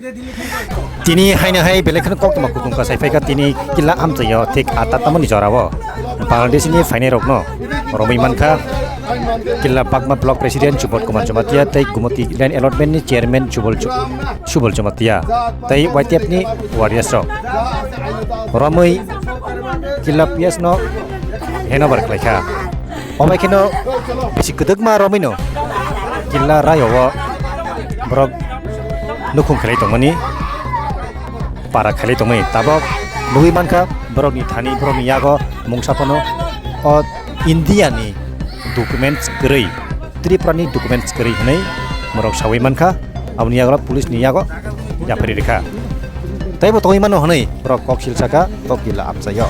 Tini haina hai belekan kok tama kutung ka sai ka tini killa amtaya thik ata tamani jorawo Bangladesh ni faine rokno Romwi mankha Killa Pakma Block President Chubol Kumar Jomatia tai Gumati Land Allotment ni Chairman Subol Jomatia tai Waitiap ni Warriors ro Romwi Killa Ps no heno berklaika omai keno bisi kedek ma Romwi no Killa Raio Brok nukung khalai tongmani para khalai tongmai tabok Romwi mankha borok ni thani borok ni yago mungsapono o India ni documents kerei triprani documents kerei hnai morok sawi mankha abni yago police ni yago yapari rekha tai bo tongoi mano hnai borok kok silsaka to Killa apsayo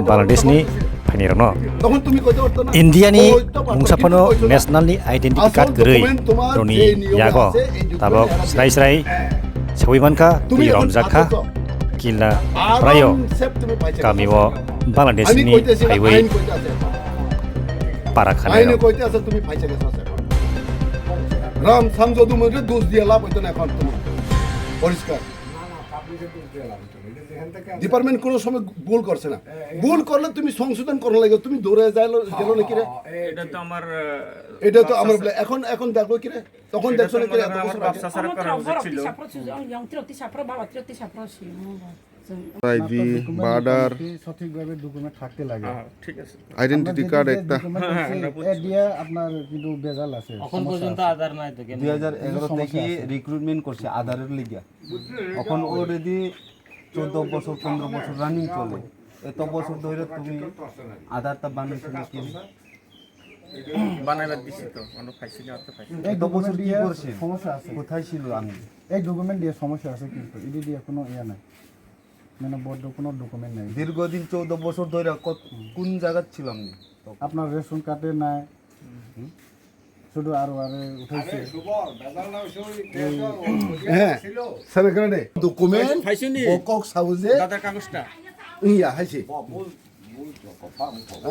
Bangladesh ni phainirno India ni mungsapono national ni identity card kerei roni yago tabok srai sawi mankha ti jakha Killa Raio Kamio Bangladesh ni highway para khalai Ram সংসদ মধ্যে দোষ দিয়ে লাভ হইতো না এখন তোমার পরিষ্কার department কোনো সময় ভুল করছে না ভুল করলে তুমি সংশোধন করা লাগে তুমি দৌড়ে গেল নাকি রে এটা তো আমার এখন দেখো কি রে তখন দেখছো না কি রে আইডি বার্ডার সঠিকভাবে ডকুমেন্ট থাকতে লাগে ঠিক আছে আইডেন্টিটি কার্ড একটা এডিয়া আপনার কিন্তু বেজাল আছে এখন পর্যন্ত আধার নাই তো 2011 থেকে রিক্রুটমেন্ট করছে আধারের লিগা এখন অলরেডি 14 বছর 15 বছর রানিং চলে এত বছর ধরে তুমি আধারটা বানাইছো নাকি বানাইবার দিছি তো কোনো পাইছি না তো পাইছি এই ডকুমেন্ট দিয়ে সমস্যা আছে কোথায় ছিল আমি এই ডকুমেন্ট দিয়ে সমস্যা আছে কিন্তু এডি দিয়ে কোনো ইয়া নাই মানে বড় কোনো ডকুমেন্ট নাই দীর্ঘদিন 14 বছর ধরে কোন জায়গা ছিল আমি আপনার রেশন কার্ডে নাই শুধু আরো উঠাইছে হ্যাঁ সরকারে ডকুমেন্ট পাইছিনি কক সাউজে দাদার কাগজটা ইয়া হাইছে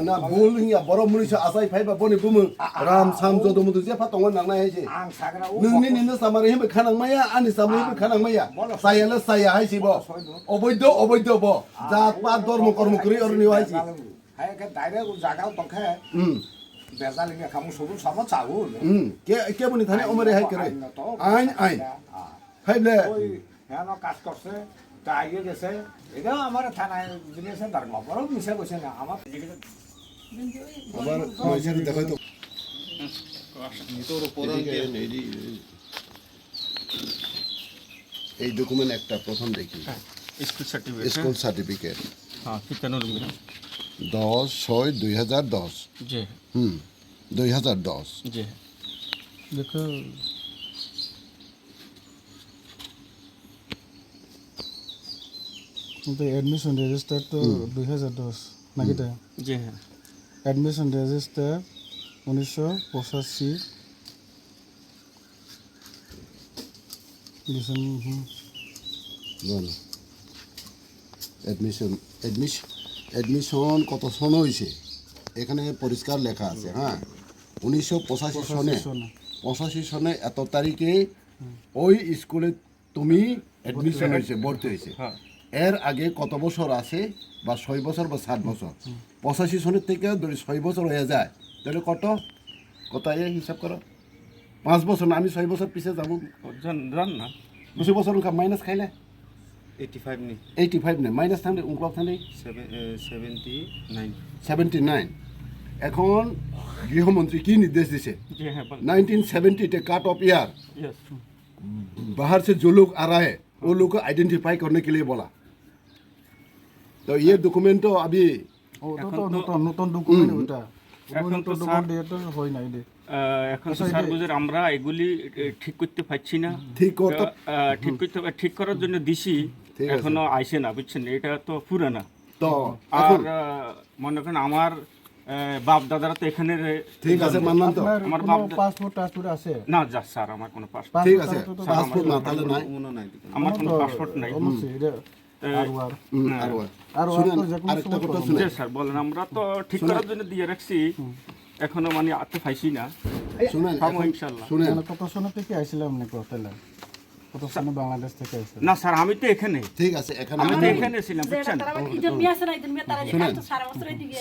না বল ইয়া বড় মনিষ আসাই ফাইবা বনি বুমু রাম সাম জদ মুদু যে ফা তংন নাংনাই হাইছে নोंनि নিনে সামারে হেবে খানাংমায়া আনি সামরে হেবে খানাংমায়া সায়ালে সায়া হাইছে ব অবৈধ ব জাত পাত ধর্ম কর্ম করি অরনি হাইছে হায়কে ডাইরেক্ট জাগাও তখে বেজালিঙ্গা খামু সবু সামা চাউ কে বনি থানে ওমরে হাই করে আইন ফাইলে ওই হেন কাজ করছে তাইয়ে গেছে এটা আমার থানায় দিয়েছে তার খবরও মিশে বসে না আমার আবার কইছেন দেখো তো এই ডকুমেন্ট একটা প্রথম দেখি স্কুল সার্টিফিকেট হ্যাঁ ঠিকানা রুম 10/6/2010 জি 2010 জি দেখো কিন্তু এডমিশন রেজিস্টার তো 2010 নাকি তাই জি হ্যাঁ এডমিশন রেজিস্টার 1985 এডমিশন কত সন হয়েছে এখানে পরিষ্কার লেখা আছে হ্যাঁ 1985 সনে এত তারিখে ওই স্কুলে তুমি এডমিশন হয়েছে ভর্তি হয়েছে এর আগে কত বছর আছে বা 6 বছর বা 7 বছর 85 সনের থেকে ধরে 6 বছর হয়ে যায় তাহলে কত হিসাব করো 5 বছর না আমি 6 বছর পিছে যাব জান না 20 বছর মাইনাস খাইলে 85 নি 85 না মাইনাস থাকলে উনক্লক থাকলে 79 এখন গৃহমন্ত্রী কি নির্দেশ দিছে 1970 তে काट ऑफ ईयर बाहर से जो लोग आ रहा है वो लोग को आइडेंटिफाई करने के लिए बोला तो ये डॉक्यूमेंट तो अभी নতুন ডকুমেন্ট ওটা এখন তো ডকুমেন্ট দিয়ে তো হয় নাই দে এখন স্যার বুঝের আমরা এগুলি ঠিক করতে পারছি না ঠিক করার জন্য দিছি এখনো আইছে না বুঝছেন এটা তো পুরানা তো আর মনে করেন আমার বাপ দাদারা তো এখানে ঠিক আছে মানলাম তো আমার বাপ পাসপোর্ট আছে না যা স্যার আমার কোনো পাসপোর্ট ঠিক আছে পাসপোর্ট না তাহলে নাই আমার কোনো পাসপোর্ট নাই আরেকটা কথা শুনে স্যার বলেন আমরা তো ঠিক করার জন্য দিয়ে রাখছি এখনো মানে আতে পাইছি না শুনেন ইনশাআল্লাহ শুনেন কত সনে থেকে আইছিলাম না কতলা কতক্ষণ বাংলাদেশ থেকে এসে না স্যার আমি তো এখানে ঠিক আছে এখানে আমি তো এখানে ছিলাম বুঝছেন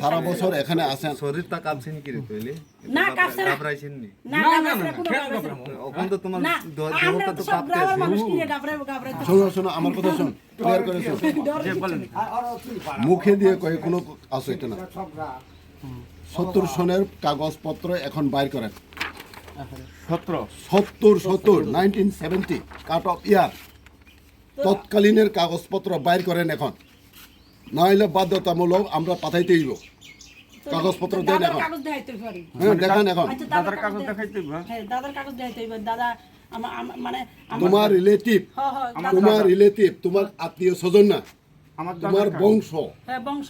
সারা বছর এখানে আছেন শরীর তা কাঁপছেন কি রে তৈলে কাঁপরাইছেন নি এখন তো তোমার দেহটা তো কাঁপতে আছে শোনো শোনো আমার কথা শোন ক্লিয়ার করে শোন মুখে দিয়ে কয়ে কোনো আসো এটা না 70 সনের কাগজপত্র এখন বাইর করেন 1970 কাট অফ ইয়ার তৎকালীনের কাগজপত্র বাইর করেন এখন নইলে বাধ্যতামূলক আমরা পাঠাইতে দিব কাগজপত্র দেন এখন হ্যাঁ দেখান এখন দাদার কাগজ দেখাইতে হবে দাদার কাগজ দেখাইতে হবে দাদা মানে তোমার রিলেটিভ তোমার আত্মীয় স্বজন না তোমার বংশ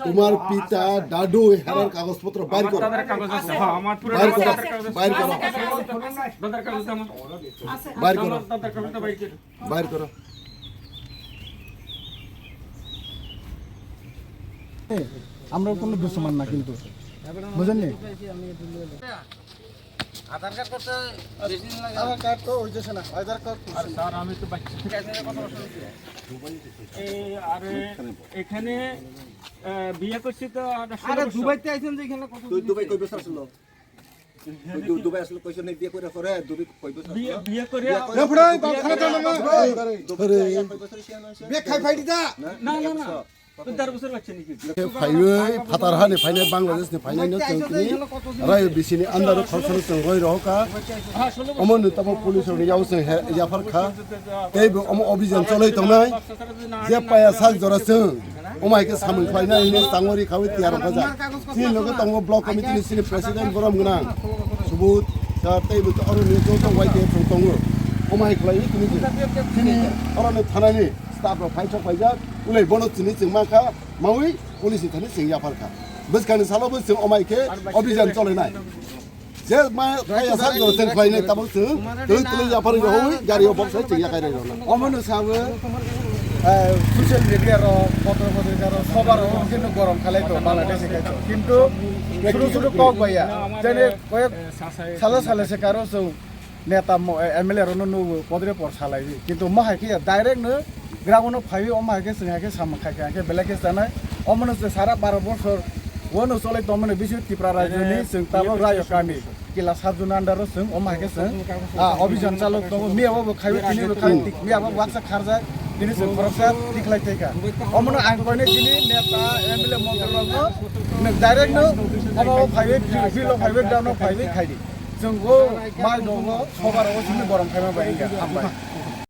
তোমার পিতা দাদু হেরার কাগজপত্র বাইর করো দাদার কাগজ আছে হ্যাঁ আমার পুরো বাইর করো বাইর করো দাদার কাগজ আমার বাইর করো দাদার কাগজটা বাইর করো বাইর করো আমরা কোনো দুশ্মন না কিন্তু বুঝেন নি আধার কার্ড করতে বেশি দিন লাগে আধার কার্ড তো হইতেছে না আধার কার্ড আর স্যার আমি তো বাচ্চা থেকে আরে এখানে বিয়ে করছি তো আরে দুবাইতে আইছেন যে এখানে কত তুই দুবাই কই বছর ছিল দুবাই আসলে কইছ নাই বিয়ে করে করে দুবাই কই বছর বিয়ে করে বিয়ে খাই ফাইটি দা না না না 10 বছর বাচ্চা নাকি फाइवे फातार हाने फाइने बांग्लादेश ने फाइने ने चंकनी राय बिसिनी अंदर खरसन जों रय रहका अमन तब पुलिस नि याव जों याफार खा तेबो अम अभियान चलै तंनाय जे पाया साल जरा जों अमाय के सामन फाइना ने तांगरि खावि तियार गजा सिन लोग तंगो ब्लॉक कमिटी नि सिनि प्रेसिडेंट गरम गना सुबुत सा तेबो अरु नि जो वाइटे तंगो अमाय खलाय नि सिनि अरने थानानि स्टाफ फाइट फाइजा उलै बनो चिनि जों माखा मावै पुलिस थानि जों याफारखा बसखानि सालाबो जों अमायके अभियान चलायनाय जे मा फाया सा जो जों फाइनाय ताबो जों तुलै याफार होय गारियाव बक्स जों याखाय रहना অমন সাবো সোশ্যাল মিডিয়ার ফটো পত্রিকার সবার কিন্তু গরম খালাই তো বাংলাদেশে খাইতো কিন্তু ছোট ছোট কক ভাইয়া যেনে কয়েক সালা সালে সে কারো সৌ নেতা এমএলএ রনো নো পদরে পর সালাই কিন্তু মাহাকে ডাইরেক্ট নো গ্রাউন্ড ফাইভ অমাকে সিংহাকে সামখাকে বেলাকে জানাই অমন সারা 12 বছর ওনো চলে তমনে বিশু ত্রিপুরা রাজ্যনি जों তাবো রায় কামি কিলা সাবজুন আন্ডার जों অমাকে जों অভিযান চালক তো মিয়াবো খাইবে তিনি খাই মিয়াবো ওয়াকসা খারজা তিনি जों খরচা দিখলাই থাকা অমন আইন কইনে যিনি নেতা এমএলএ মন্ত্রীলগো ডাইরেক্ট নো অমো ফাইবে ফিলো ফাইবে ডাউন ফাইবে খাইদি जों गो माल दङ सबाराव जोंनि गरम खायमा बायगा हामबाय